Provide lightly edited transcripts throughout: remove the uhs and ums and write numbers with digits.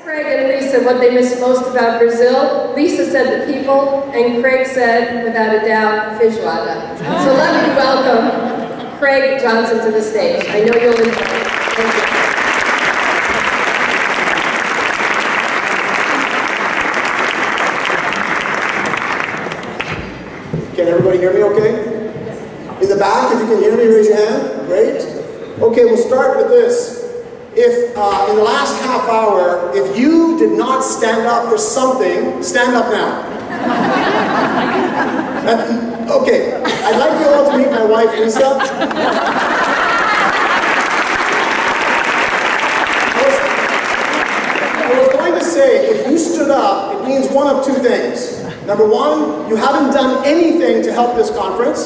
Craig and Lisa what they missed most about Brazil. Lisa said the people, and Craig said, without a doubt, feijoada. So let me welcome Craig Johnson to the stage. I know you'll enjoy it. Thank you. Can everybody hear me okay? In the back, if you can hear me, raise your hand. Great. Okay, we'll start with this. If in the last half hour, if you did not stand up for something, stand up now. Okay, I'd like you all to meet my wife, Lisa. I was going to say, if you stood up, it means one of two things. Number one, you haven't done anything to help this conference.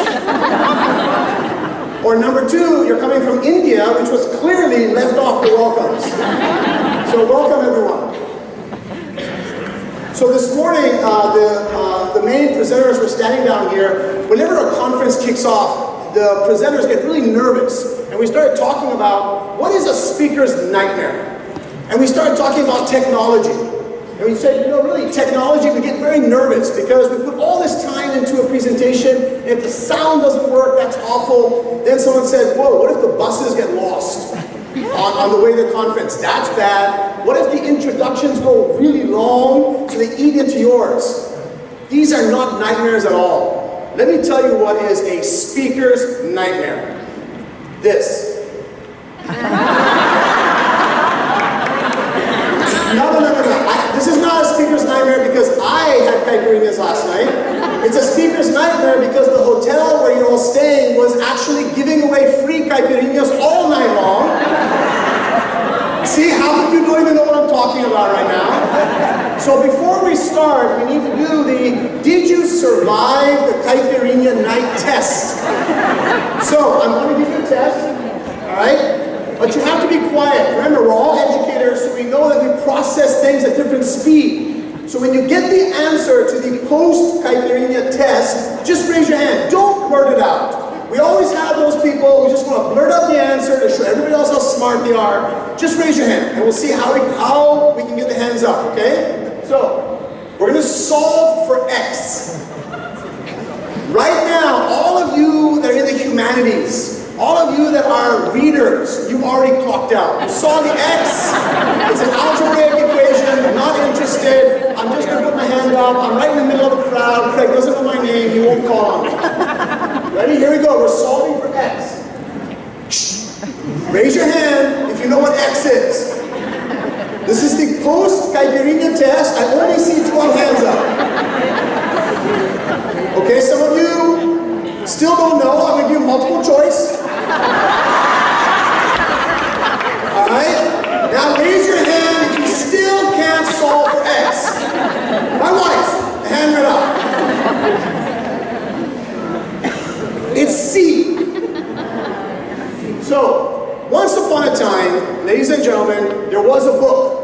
Or number two, you're coming from India, which was clearly left off the welcomes. So welcome everyone. So this morning, the main presenters were standing down here. Whenever a conference kicks off, the presenters get really nervous. And we started talking about, what is a speaker's nightmare? And we started talking about technology. And we said, really, technology, we get very nervous because we put all this time into a presentation, and if the sound doesn't work, that's awful. Then someone said, whoa, what if the buses get lost on the way to the conference? That's bad. What if the introductions go really long so they eat into yours? These are not nightmares at all. Let me tell you what is a speaker's nightmare. This. No. This is not a speaker's nightmare because I had caipirinhas last night. It's a speaker's nightmare because the hotel where you're all staying was actually giving away free caipirinhas all night long. See, half of you don't even know what I'm talking about right now. So before we start, we need to do the Did You Survive the Caipirinha Night Test? So I'm going to give you a test, all right? But you have to be quiet. Remember, we're all educators, so we know that we process things at different speed. So when you get the answer to the post-caipirinha test, just raise your hand. Don't blurt it out. We always have those people who just want to blurt out the answer to show everybody else how smart they are. Just raise your hand, and we'll see how we can get the hands up, okay? So, we're going to solve for X. Right now, all of you that are in the humanities, all of you that are readers, you've already clocked out. You saw the X. It's an algebraic equation. I'm not interested. I'm just going to put my hand up. I'm right in the middle of the crowd. Craig doesn't know my name. He won't call on me. Ready? Here we go. We're solving for X. Raise your hand if you know what X is. This is the post-caipirinha test. I only see 12 hands up. Okay, some of you still don't know. I'm going to give you multiple choice. Alright? Now raise your hand if you still can't solve for X. My wife, hand right up. It's C. So, once upon a time, ladies and gentlemen, there was a book.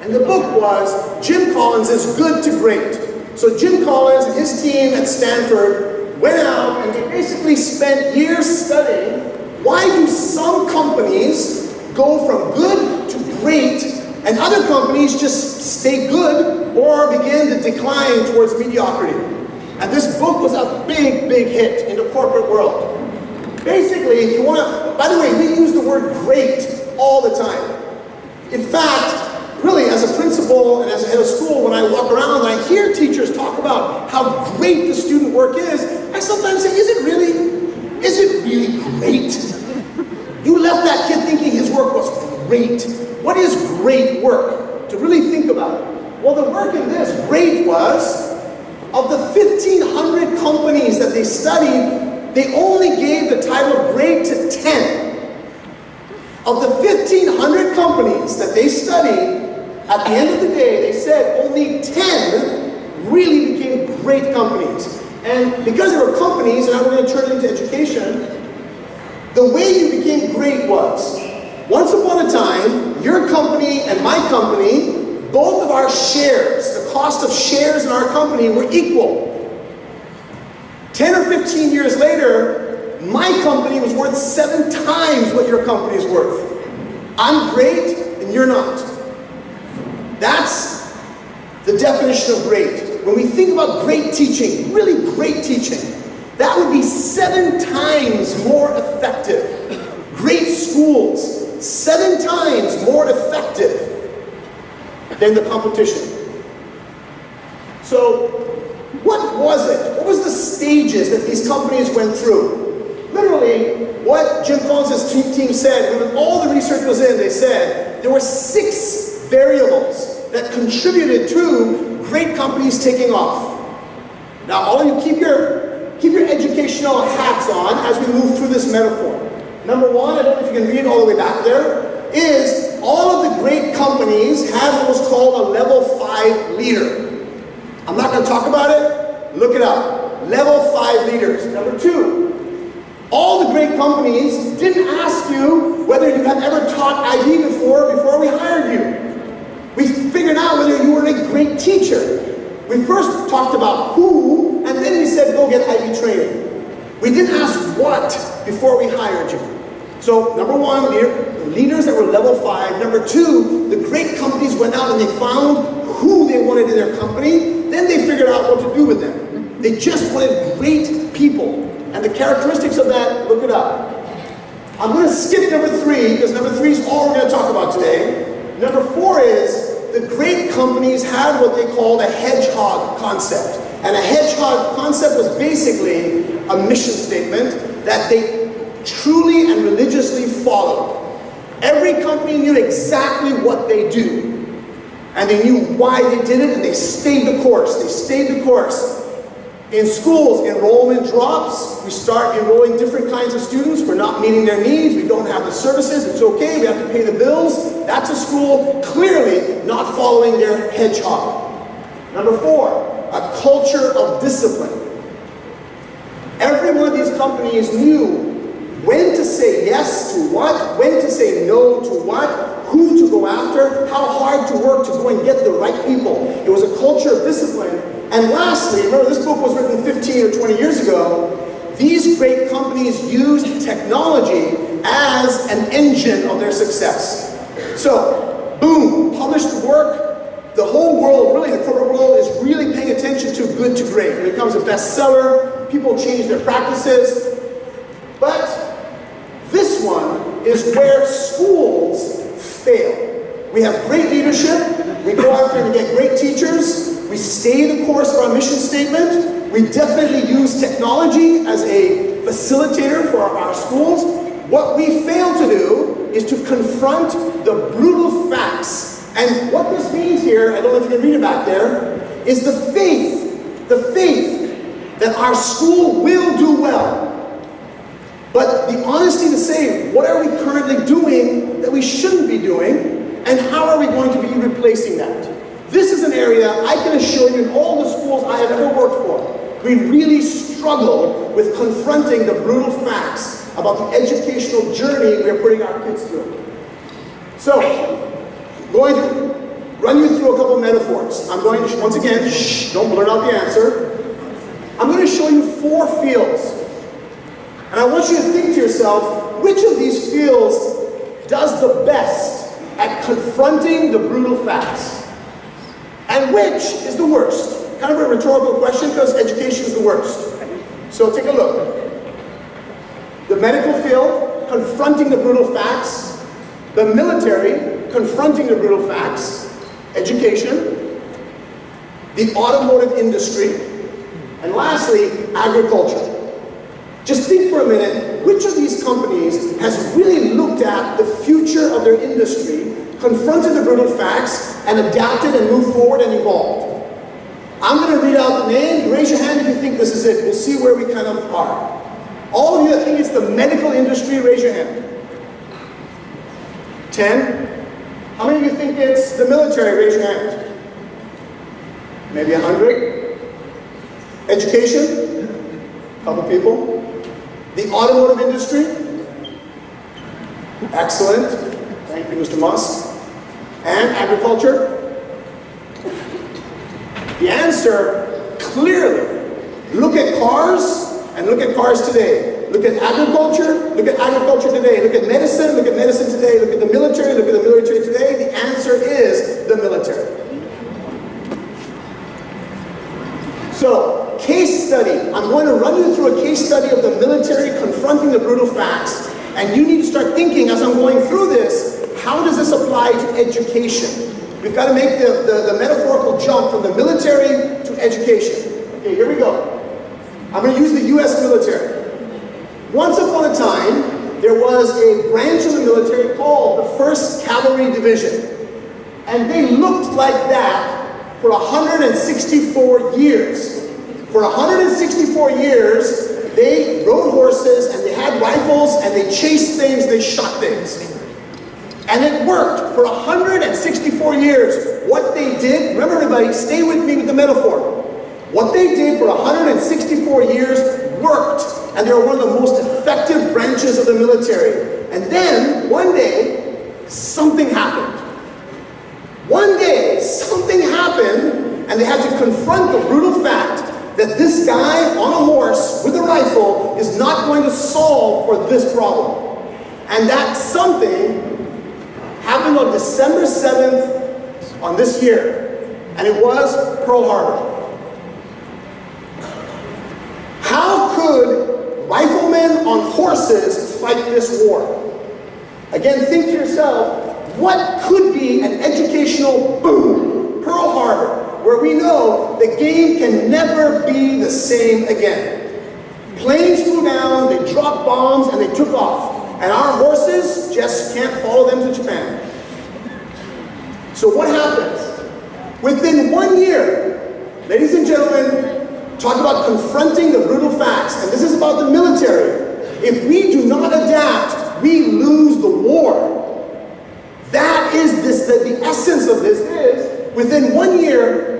And the book was Jim Collins is Good to Great. So Jim Collins and his team at Stanford went out and they basically spent years studying why do some companies go from good to great and other companies just stay good or begin to decline towards mediocrity. And this book was a big, big hit in the corporate world. Basically, if you want to, by the way, we use the word great all the time. In fact, really, as a principal and as a head of school, when I walk around and I hear teachers talk about how great the student work is, I sometimes say, is it really great? You left that kid thinking his work was great. What is great work? To really think about it. Well, the work in this great was, of the 1,500 companies that they studied, they only gave the title of great to 10. Of the 1,500 companies that they studied, at the end of the day, they said only 10 really became great companies. And because they were companies, and now we're going to turn it into education, the way you became great was, once upon a time, your company and my company, both of our shares, the cost of shares in our company were equal. 10 or 15 years later, my company was worth 7 times what your company is worth. I'm great, and you're not. That's the definition of great. When we think about great teaching, really great teaching, that would be 7 times more effective. Great schools, 7 times more effective than the competition. So, what was it? What was the stages that these companies went through? Literally, what Jim Collins' team said, when all the research was in, they said there were 6 variables that contributed to great companies taking off. Now, all of you keep your educational hats on as we move through this metaphor. Number 1, I don't know if you can read all the way back there, is all of the great companies had what was called a level 5 leader. I'm not going to talk about it. Look it up. Level 5 leaders. Number 2, all the great companies didn't ask you whether you had ever taught IB before we hired you. We figured out whether you were a great teacher. We first talked about who, and then we said go get IB training. We didn't ask what before we hired you. So number 1, leaders that were level 5. Number 2, the great companies went out and they found who they wanted in their company. Then they figured out what to do with them. They just wanted great people. And the characteristics of that, look it up. I'm going to skip number 3, because number 3 is all we're going to talk about today. Number 4 is, the great companies had what they called a hedgehog concept. And a hedgehog concept was basically a mission statement that they truly and religiously followed. Every company knew exactly what they do. And they knew why they did it, and they stayed the course. They stayed the course. In schools, enrollment drops. We start enrolling different kinds of students. We're not meeting their needs. We don't have the services. It's okay. We have to pay the bills. That's a school clearly not following their hedgehog. Number 4, a culture of discipline. Every one of these companies knew when to say yes to what, when to say no to what, who to go after, how hard to work to go and get the right people. It was a culture of discipline. And lastly, remember this book was written 15 or 20 years ago, these great companies used technology as an engine of their success. So, boom, published work, the whole world, really the corporate world, is really paying attention to good to great. It becomes a bestseller, people change their practices, but this one is where schools fail. We have great leadership, we go after and get great teachers, we stay the course of our mission statement, we definitely use technology as a facilitator for our schools. What we fail to do is to confront the brutal facts. And what this means here, I don't know if you can read it back there, is the faith that our school will do well. But the honesty to say, what are we currently doing that we shouldn't be doing, and how are we going to be replacing that? This is an area I can assure you in all the schools I have ever worked for, we really struggle with confronting the brutal facts about the educational journey we are putting our kids through. So, I'm going to run you through a couple metaphors. I'm going to, once again, don't blurt out the answer. I'm going to show you 4 fields. And I want you to think to yourself, which of these fields does the best at confronting the brutal facts? And which is the worst? Kind of a rhetorical question, because education is the worst. So take a look. The medical field, confronting the brutal facts. The military, confronting the brutal facts. Education. The automotive industry. And lastly, agriculture. Just think for a minute, which of these companies has really looked at the future of their industry, confronted the brutal facts, and adapted and moved forward and evolved? I'm going to read out the name. Raise your hand if you think this is it. We'll see where we kind of are. All of you that think it's the medical industry, raise your hand. 10. How many of you think it's the military? Raise your hand. Maybe 100. Education? A couple people. The automotive industry? Excellent. Thank you, Mr. Musk. And agriculture? The answer, clearly, look at cars, and look at cars today. Look at agriculture today. Look at medicine today. Look at the military today. The answer is the military. So, case study. I'm going to run you through a case study of the military confronting the brutal facts. And you need to start thinking, as I'm going through this, how does this apply to education? We've got to make the metaphorical jump from the military to education. Okay, here we go. I'm going to use the US military. Once upon a time, there was a branch of the military called the 1st Cavalry Division. And they looked like that for 164 years. For 164 years, they rode horses and they had rifles and they chased things, they shot things. And it worked for 164 years. What they did, remember everybody, stay with me with the metaphor. What they did for 164 years worked, and they were one of the most effective branches of the military. And then, one day, something happened. One day, something happened, and they had to confront the brutal fact that this guy on a horse with a rifle is not going to solve for this problem. And that something happened on December 7th on this year, and it was Pearl Harbor. How could riflemen on horses fight this war? Again, think to yourself, what could be an educational boom? Pearl Harbor, where we know the game can never be the same again. Planes flew down, they dropped bombs, and they took off. And our horses just can't follow them to Japan. So what happens? Within 1 year, ladies and gentlemen, talk about confronting the brutal facts, and this is about the military. If we do not adapt, we lose the war. That is this, the essence of this is, within 1 year,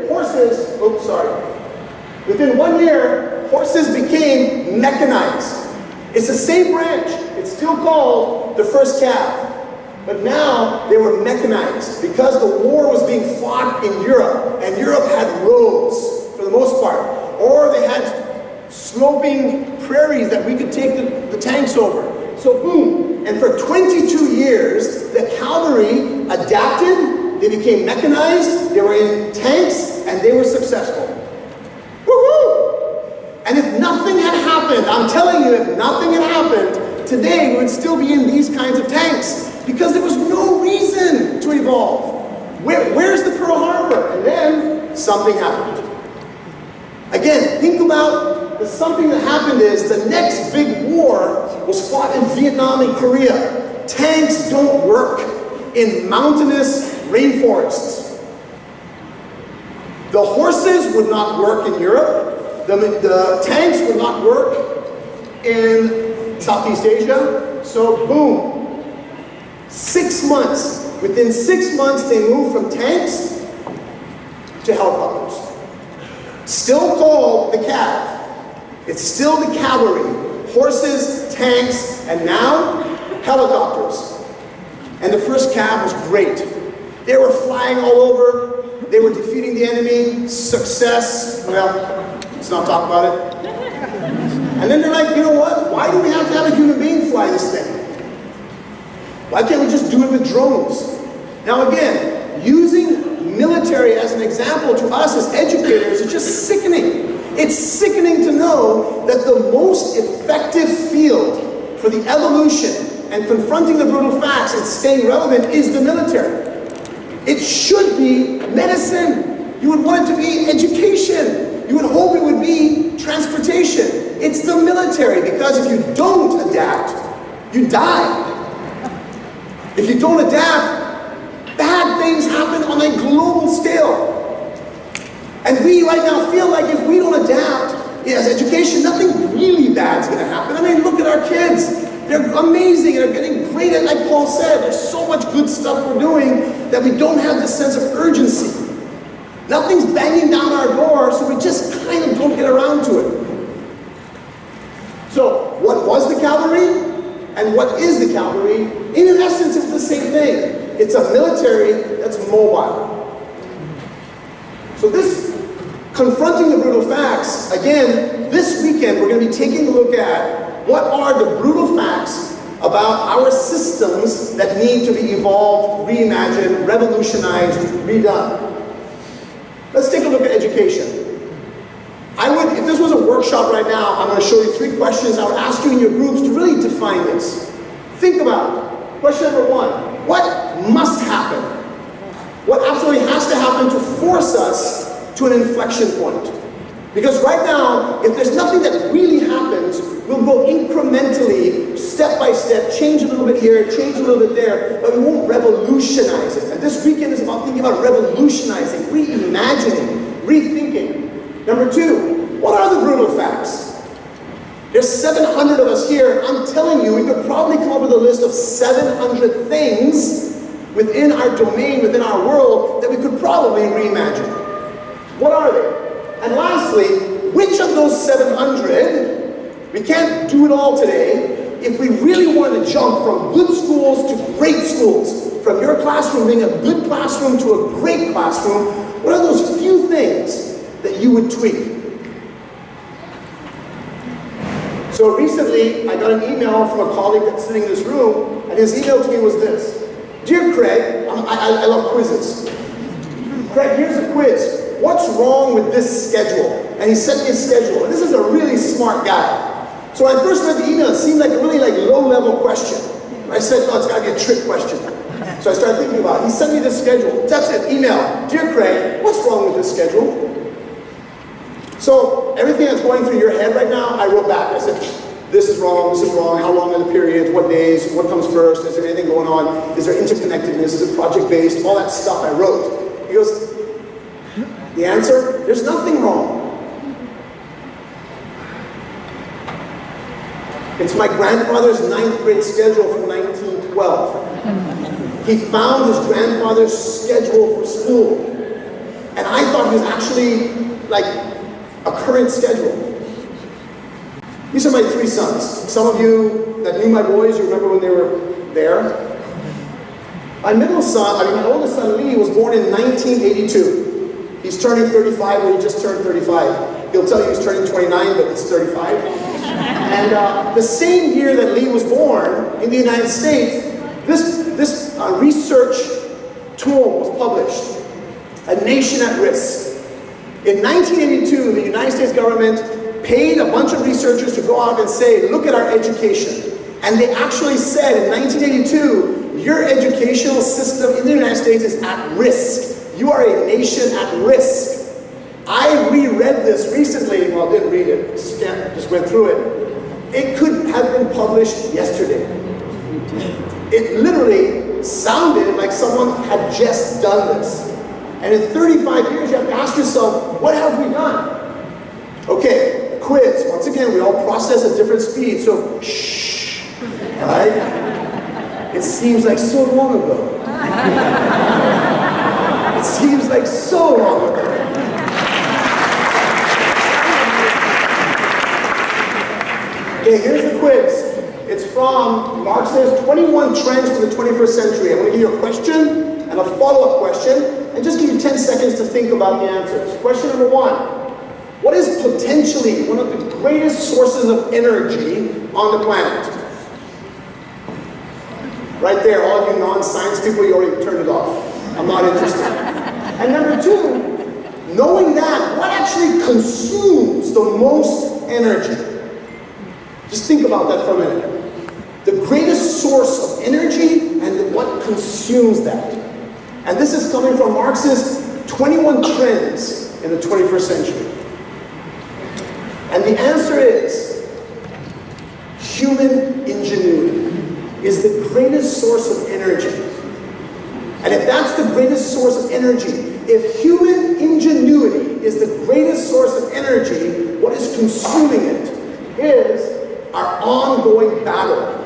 within 1 year, horses became mechanized. It's the same branch. It's still called the 1st Cav. But now they were mechanized because the war was being fought in Europe, and Europe had roads for the most part, or they had sloping prairies that we could take the tanks over. So boom, and for 22 years, the cavalry adapted, they became mechanized, they were in tanks, and they were successful. Woohoo! And if nothing had happened, I'm telling you, if nothing had happened, today we would still be in these kinds of tanks because there was no reason to evolve. Where's the Pearl Harbor? And then something happened. Again, think about the something that happened is the next big war was fought in Vietnam and Korea. Tanks don't work in mountainous rainforests. The horses would not work in Europe. The tanks would not work in Southeast Asia. So boom, 6 months. Within 6 months, they moved from tanks to helicopters. Still called the Cav. It's still the cavalry. Horses, tanks, and now helicopters. And the 1st Cav was great. They were flying all over. They were defeating the enemy. Success. Well, let's not talk about it. And then they're like, you know what? Why do we have to have a human being fly this thing? Why can't we just do it with drones? Now again, using military as an example to us as educators is just sickening. It's sickening to know that the most effective field for the evolution and confronting the brutal facts and staying relevant is the military. It should be medicine. You would want it to be education. You would hope it would be transportation. It's the military, because if you don't adapt, you die. If you don't adapt, bad things happen on a global scale. And we right now feel like if we don't adapt as education, nothing really bad is going to happen. I mean, look at our kids. They're amazing. They're getting great at, like Paul said, there's so much good stuff we're doing that we don't have this sense of urgency. Nothing's banging down our door, so we just kind of don't get around to it. So, what was the cavalry? And what is the cavalry? In essence, it's the same thing. It's a military that's mobile. So this confronting the brutal facts, again, this weekend we're going to be taking a look at what are the brutal facts about our systems that need to be evolved, reimagined, revolutionized, redone. Let's take a look at education. If this was a workshop right now, I'm going to show you 3 questions. I would ask you in your groups to really define this. Think about it. Question number 1, what must happen? What absolutely has to happen to force us to an inflection point? Because right now, if there's nothing that really happens, we'll go incrementally, step by step, change a little bit here, change a little bit there, but we won't revolutionize it. And this weekend is about thinking about revolutionizing, reimagining, rethinking. Number 2, what are the brutal facts? There's 700 of us here. I'm telling you, we could probably come up with a list of 700 things within our domain, within our world, that we could probably reimagine. What are they? And lastly, which of those 700, we can't do it all today, if we really want to jump from good schools to great schools, from your classroom being a good classroom to a great classroom, what are those few things that you would tweak? So recently, I got an email from a colleague that's sitting in this room, and his email to me was this. Dear Craig, I love quizzes. Craig, here's a quiz. What's wrong with this schedule? And he sent me a schedule. And this is a really smart guy. So when I first read the email, it seemed like a really low-level question. I said, no, it's got to be a trick question. So I started thinking about it. He sent me this schedule. That's it, email. Dear Craig, what's wrong with this schedule? So everything that's going through your head right now, I wrote back. I said, this is wrong, how long are the periods, what days, what comes first, is there anything going on, is there interconnectedness, is it project-based, all that stuff I wrote. He goes, the answer, there's nothing wrong. It's my grandfather's 9th grade schedule from 1912. He found his grandfather's schedule for school. And I thought he was actually like a current schedule. These are my 3 sons. Some of you that knew my boys, you remember when they were there. My oldest son, Lee, was born in 1982. He's turning 35, or he just turned 35. He'll tell you he's turning 29, but it's 35. And the same year that Lee was born in the United States, this research tool was published, A Nation at Risk. In 1982, the United States government paid a bunch of researchers to go out and say, look at our education. And they actually said in 1982, your educational system in the United States is at risk. You are a nation at risk. I reread this recently. Well, I didn't read it, just went through it. It could have been published yesterday. It literally sounded like someone had just done this. And in 35 years, you have to ask yourself, what have we done? Okay, quiz. Once again, we all process at different speeds, so shh, right? It seems like so long ago. It seems like so long ago. Okay, here's the quiz. It's from Marx's 21 Trends for the 21st Century. I'm going to give you a question and a follow-up question, and just give you 10 seconds to think about the answers. Question number 1. What is potentially one of the greatest sources of energy on the planet? Right there, all of you non-science people, you already turned it off. I'm not interested. And number 2, knowing that, what actually consumes the most energy? Just think about that for a minute. The greatest source of energy and what consumes that. And this is coming from Marx's 21 Trends in the 21st Century. And the answer is, human ingenuity is the greatest source of energy. And if that's the greatest source of energy, if human ingenuity is the greatest source of energy, what is consuming it is our ongoing battle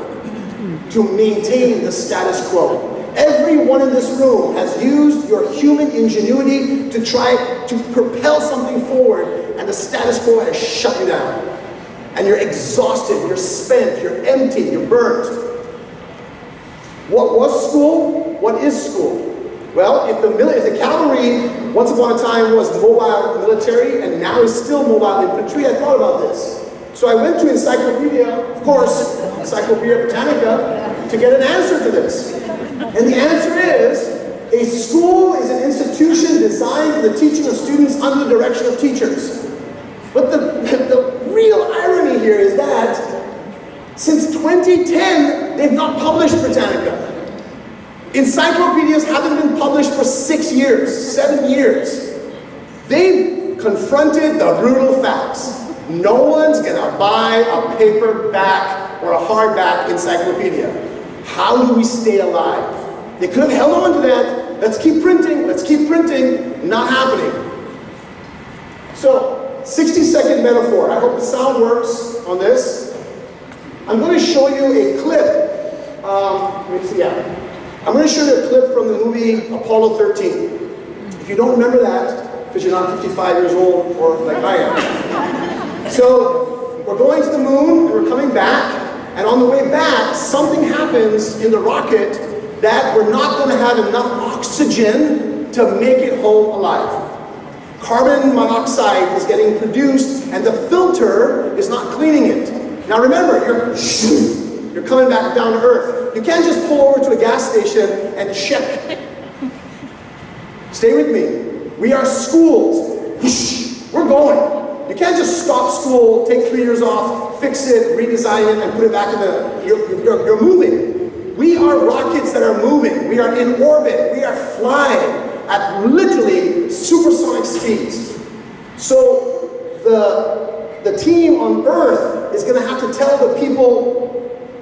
to maintain the status quo. Everyone in this room has used your human ingenuity to try to propel something forward, and the status quo has shut you down. And you're exhausted, you're spent, you're empty, you're burnt. What was school? What is school? Well, if the cavalry once upon a time was mobile military and now is still mobile infantry, I thought about this. So I went to Encyclopedia, of course, Encyclopedia Britannica, to get an answer to this. And the answer is, a school is an institution designed for the teaching of students under the direction of teachers. But the real irony here is that since 2010, they've not published Britannica. Encyclopedias haven't been published for 6 years, 7 years. They've confronted the brutal facts. No one's gonna buy a paperback or a hardback encyclopedia. How do we stay alive? They could have held on to that. Let's keep printing, let's keep printing. Not happening. So, 60-second metaphor. I hope the sound works on this. I'm going to show you a clip. Let me see, I'm going to show you a clip from the movie Apollo 13. If you don't remember that, because you're not 55 years old or like I am. So, we're going to the moon, and we're coming back, and on the way back, something happens in the rocket that we're not going to have enough oxygen to make it home alive. Carbon monoxide is getting produced, and the filter is not cleaning it. Now remember, you're coming back down to earth. You can't just pull over to a gas station and check. Stay with me. We are schools. We're going. You can't just stop school, take 3 years off, fix it, redesign it, and put it back in the... You're moving. We are rockets that are moving. We are in orbit. We are flying at literally supersonic speeds. So the team on Earth is going to have to tell the people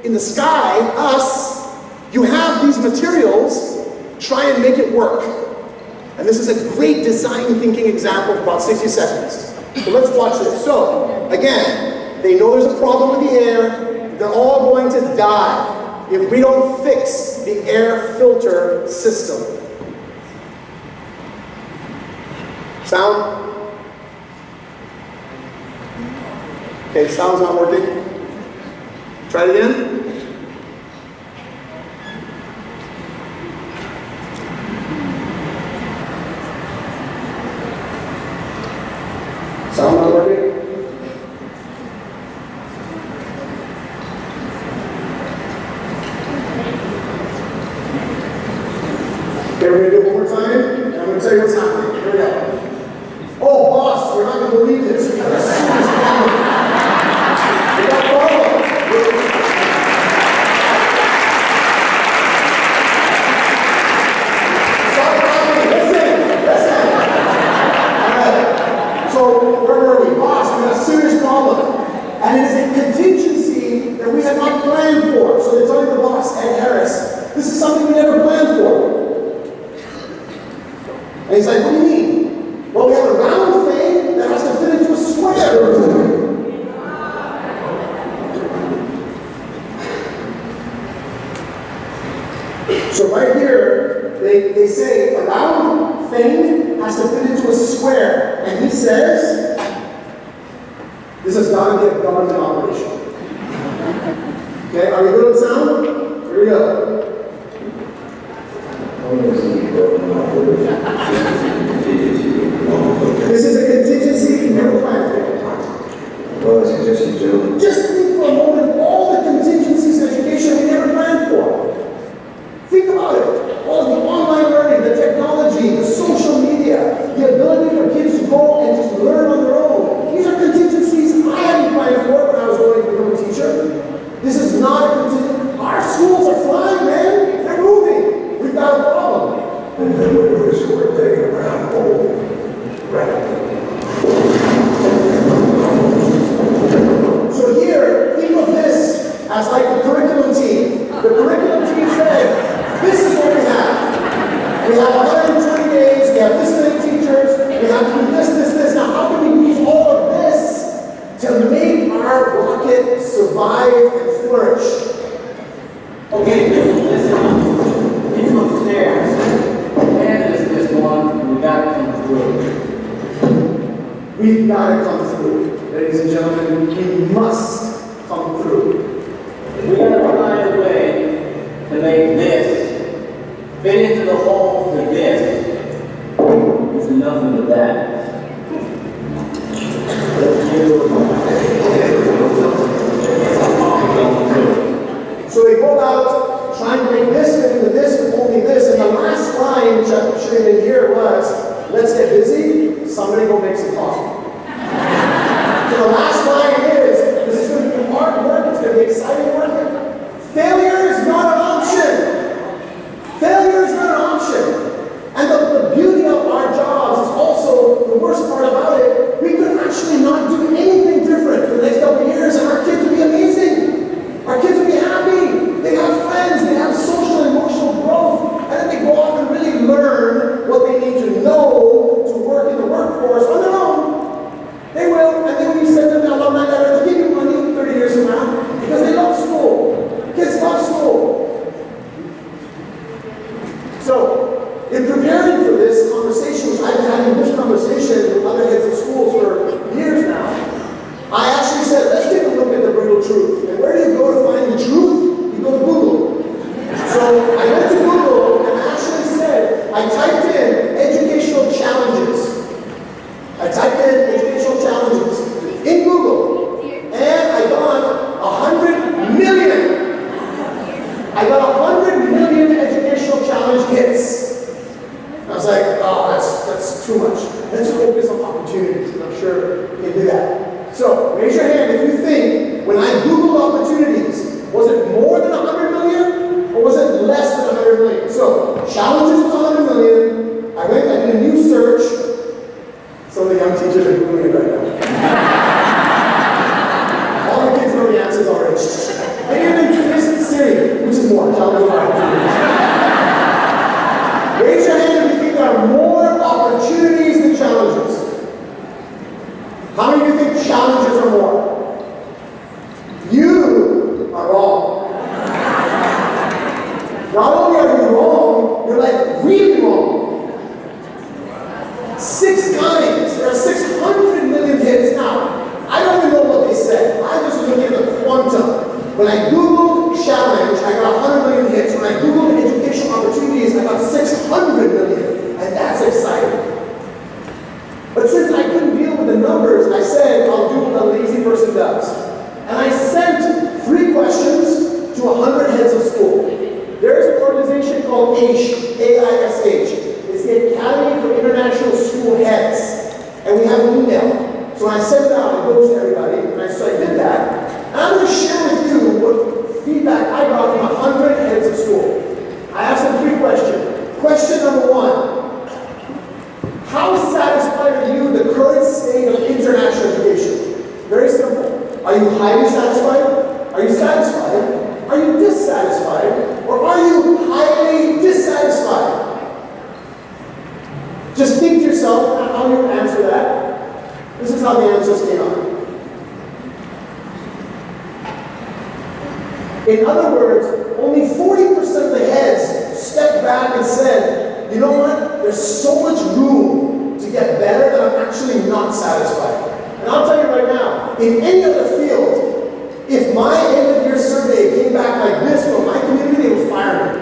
in the sky, us, you have these materials, try and make it work. And this is a great design thinking example for about 60 seconds. So let's watch this. So, again, they know there's a problem with the air. They're all going to die if we don't fix the air filter system. Sound? Okay, sound's not working. Try it again. Sound not working? Okay, we're going to do it one more time, and I'm going to tell you what's happening. Here we go. Oh, boss, you're not going to believe this. We got a serious problem. We got a problem. Stop talking. Listen. All right. So, where were we? Boss, we got a serious problem. And it is a contingency that we had not planned for. So they're telling the boss, Ed Harris, this is something we never planned for. And he's like, what do you mean? Well, we have a round thing that has to fit into a square. So right here, they say a round thing has to fit into a square. And he says, this has got to be a government operation. Okay, are we good on sound? Here we go. This is a contingency you never planned for. Well, it's just you do. Just think for a moment all the contingencies in education we never planned for. Think about it. All the online learning, the technology, the social media, the ability for kids to go and just learn on their own. These are contingencies I hadn't planned for when I was going to become a teacher. This is not a contingency. Our schools are flying, man. They're moving. We've got a problem. And then we're taking around home. Right. So here, think of this as like the curriculum team. The curriculum team said, this is what we have. We have 120 days, we have this many teachers, we have to do this. Now how can we use all of this to make our rocket survive and flourish? Okay, listen. These upstairs. And is this one, we got to come through. We've got to come through. Ladies and gentlemen, we must come through. We got to find a way to make this fit into the hole for this. nothing but that. So they go out trying to make this fit into this and only this, and the last line, which I'm sure you didn't hear, was, let's get busy, somebody go make some coffee. So the last line is, this is going to be hard work, it's going to be exciting work. Failure is not an option. Failure is not an option. And the beauty of our jobs is also, the worst part about it, we could actually not do anything different for the next couple of years, and our kids would be amazing. Our kids would be happy. They have friends, they have social and emotional growth, and then they go off and really learn what they need to know to work in the workforce on their own. They will, and then when you send them an alumni letter, they'll give you money 30 years from now, because they love school. Kids love school. So, in preparing for this conversation, which I've been having this conversation with other heads of schools for years now, I actually said, let's take a look at the brutal truth. And where do you go to find the truth? You go to Google. So I went to Google and I actually said, I typed in educational challenges. I typed in educational challenges in Google, and I got 100 million. I got 100 million educational challenge hits. I was like, oh, that's too much. Let's focus on opportunities, and I'm sure you can do that. So, raise your hand if you think, when I Googled opportunities, was it more than 100 million, or was it less than 100 million? So, challenges was 100 million. I did a new search. Some of the young teachers are Googling it right now. All the kids know the answers already. And even in Siri, which is more, challenges or opportunities. Raise your hand if you think there are more opportunities than challenges. How many of you think challenges are more? You are wrong. Not only are you wrong, you're like really wrong. 6 times. There are 600 million hits now. I don't even know what they said. I just was looking at the quantum. When I Googled challenge, I got 100 million hits. When I Googled educational opportunities, I got 600 million. And that's exciting. But since I couldn't deal with the numbers, I said, I'll do what a lazy person does. And I sent 3 questions to 100 heads of school. There's an organization called AASSA, A-I-S-H. It's the Academy for International School Heads. And we have an email. So when I sent it out, it goes to everybody. And so I did that. And I'm going to share with you what feedback I got from 100 heads of school. I asked them 3 questions. Question number 1. How satisfied are you with the current state of international education? Very simple. Are you highly satisfied? Are you satisfied? Are you dissatisfied? Or are you highly dissatisfied? Just think to yourself how you answer that. This is how the answers came out. In other words, only 40% of the heads stepped back and said, you know what? There's so much room to get better that I'm actually not satisfied. And I'll tell you right now, in any other field, if my end-of-year survey came back like this from my community, they would fire me.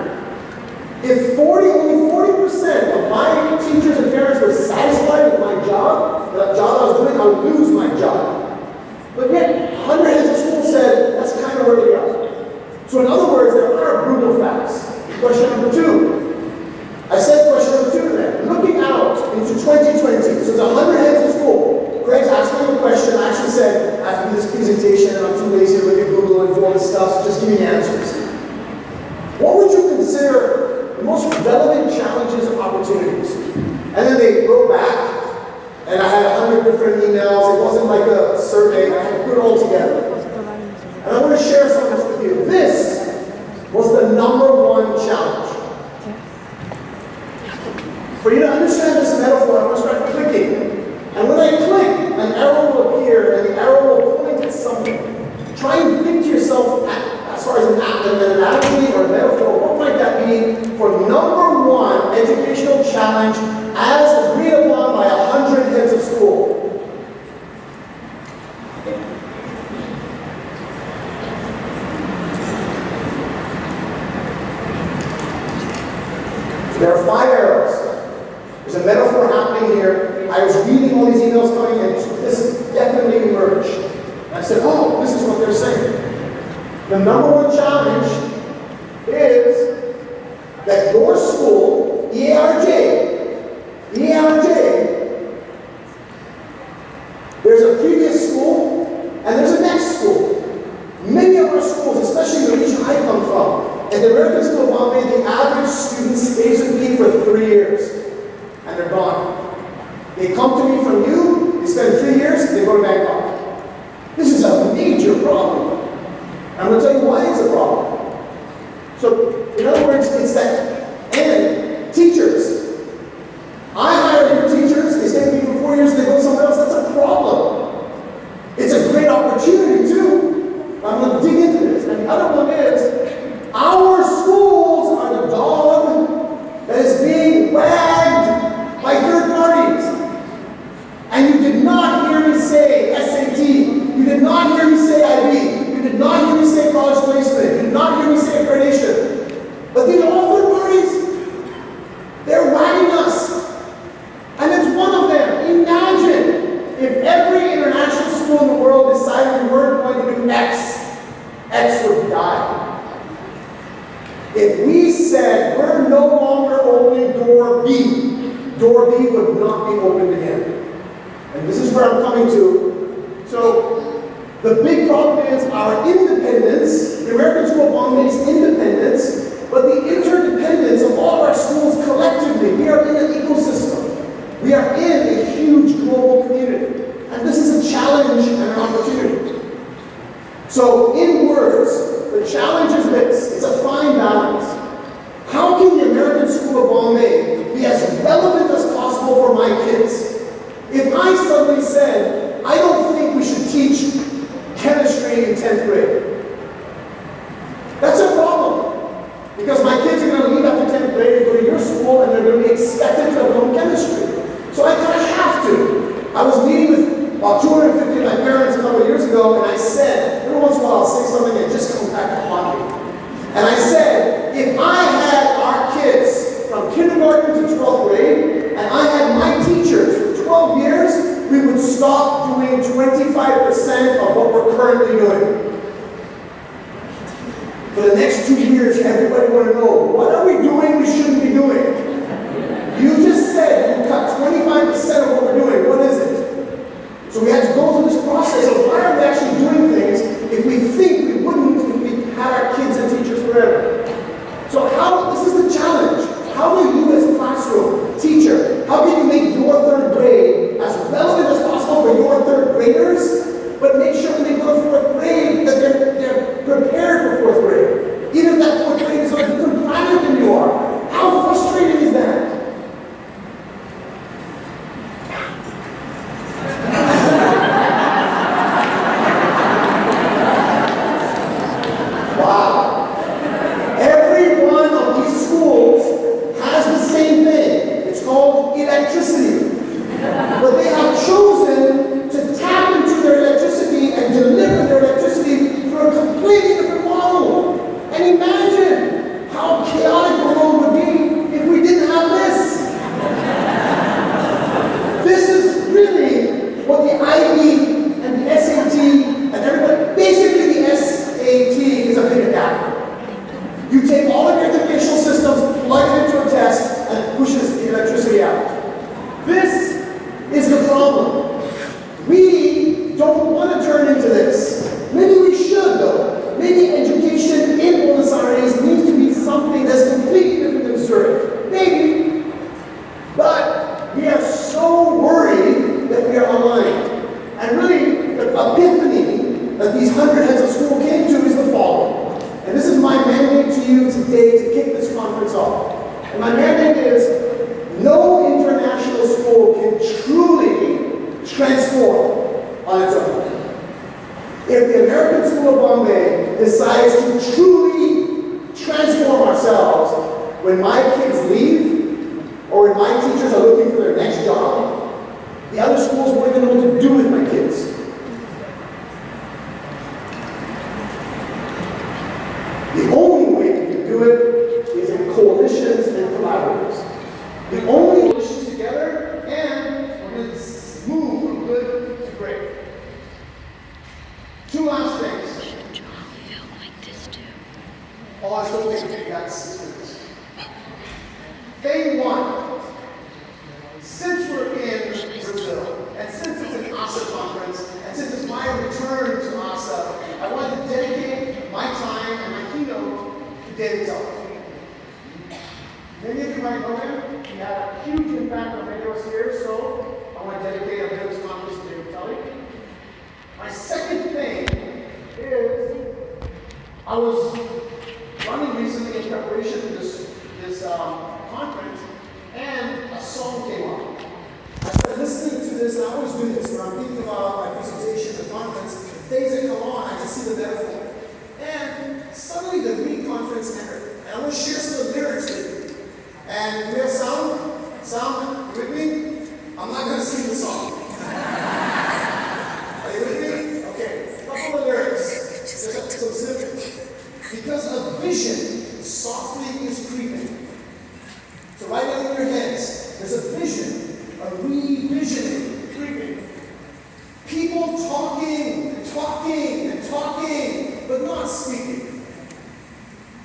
If only 40% of my teachers and parents were satisfied with my job, the job I was doing, I would lose my job. But yet, 100 heads of school said, that's kind of where we are. So in other words, there are brutal facts. Question number 2. I said question number 2 to them. Looking out into 2020, so there's 100 heads of school. Craig's asking me a question. I actually said, I have to do this presentation and I'm too lazy to look at Google and do all this stuff, so just give me the answers. What would you consider the most relevant challenges and opportunities? And then they wrote back, and I had 100 different emails. It wasn't like a survey. I had to put it all together. And I want to share some of this with you. This was the #1 challenge. For you to understand this metaphor, I'm going to start clicking. And when I click, an arrow will appear, and the arrow will point at something. Try and think to yourself, as far as an analogy or a metaphor, what might that be for #1 educational challenge as agreed upon by 100 heads of school? There are 5 arrows. There's a metaphor happening here. they're saying. The number one challenge is that your school, EARJ, there's a previous school and there's a next school. Many of our schools, especially the region I come from, in the American School of Bombay, the average student stays with me for 3 years and they're gone. They come to me from you, they spend 3 years, they go to Bangkok. This is a major problem. I'm going to tell you why it's a problem. So, in other words, it's that, and teachers. I hire your teachers, they stay with me for 4 years, and they go somewhere else. That's a problem. It's a great opportunity, too. I'm going to dig into this. And the other one is, our schools are the dog that is being wagged by third parties. And you did not hear me say SAT. You did not hear me say IB. You did not hear me say college placement. You did not hear me say accreditation. But these are all third parties. They're wagging us. And it's one of them. Imagine if every international school in the world decided we weren't going to do X, X would die. If we said we're no longer opening door B would not be opened again. And this is where I'm coming to. So, the big problem is our independence, the American School of Bombay's independence, but the interdependence of all of our schools collectively. We are in an ecosystem. We are in a huge global community. And this is a challenge and an opportunity. So, in words, the challenge is this. It's a fine balance. How can the American School of Bombay be as relevant as possible for my kids? If I suddenly said, I don't think we should teach chemistry in 10th grade, that's a problem. Because my kids are going to leave after 10th grade and go to your school and they're going to be expected to have known chemistry. So I kind of have to. I was meeting with about 250 of my parents a couple of years ago and I said, every once in a while I'll say something that just comes back to haunt me. And I said, if I had our kids from kindergarten to 12th grade and I had my teachers 12 years, we would stop doing 25% of what we're currently doing. For the next 2 years, everybody want to know, what are we doing we shouldn't be doing? You just said you cut 25% of what we're doing. What is it? So we had to go through this process of why are we actually doing things if we think we wouldn't if we had our kids and teachers forever. So this is the challenge. How will you as a classroom, teacher, how can you make your third grade as relevant as possible for your third graders, but make sure when they go to fourth grade that they're prepared for fourth grade? Even if that fourth grade is on a different planet than you are. How frustrating is that? Two last things. I told you, you got 6 minutes. Day 1. Since we're in Brazil, and since it's an AASSA conference, and since it's my return to AASSA, I want to dedicate my time and my keynote to David Tully. Many of you might know him. He had a huge impact on many of us here, so I want to dedicate a bit of this conference to David Tully. My second thing is, I was running recently in preparation for this conference, and a song came up. I started listening to this, and I always do this when I'm thinking about my presentation at the conference. Things that come on, I can see the metaphor. And suddenly the re-conference entered. And I want to share some of the lyrics with you. And we have sound? Sound? You with me? I'm not going to sing the song. Are you with me? Okay. A couple of lyrics. Just some snippets. Because a vision softly is creeping. So write down in your heads, there's a vision, a re-visioning, creeping. People talking and talking and talking, but not speaking.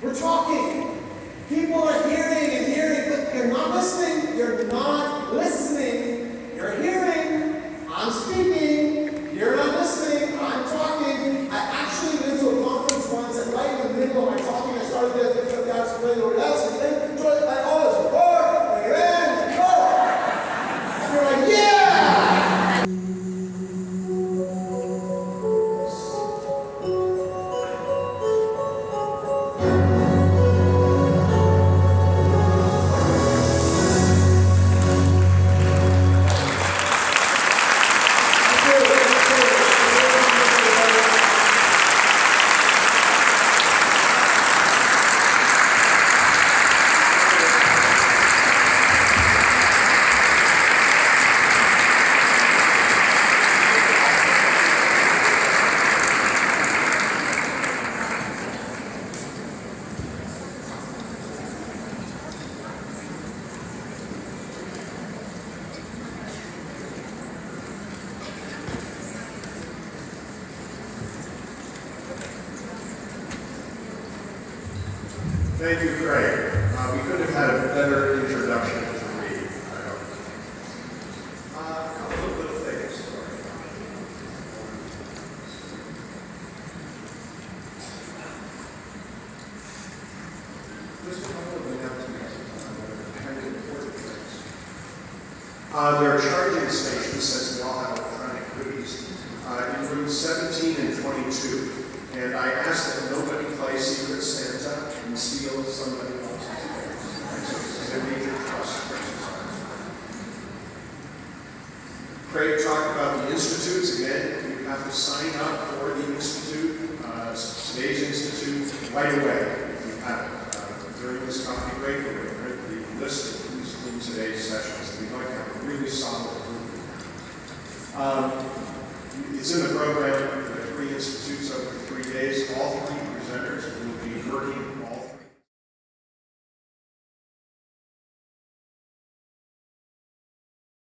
We're talking. People are hearing and hearing, but you're not listening. You're not listening. You're hearing. I'm speaking. You're not listening. I'm talking. I actually went to a conference once, and right in the middle of my talking, I started to lift up the house and play the word else, and then enjoy it. I always roar, bring it in, go! And you're like, yeah! Thank you, Craig. We could have had a better introduction to read. I don't know. A couple of little things. Just a couple of announcements. Kind of important things. There are charging stations, as we all have electronic goodies, in rooms 17 and 22. And I ask that nobody play Secret Santa and steal somebody else's things. This is a major trust exercise. Craig talked about the institutes. Again, you have to sign up for the institute, today's institute, right away if you haven't. During this coffee break, we're going to print the list of who's in today's sessions. We'd like to have a really solid group. It's in the program.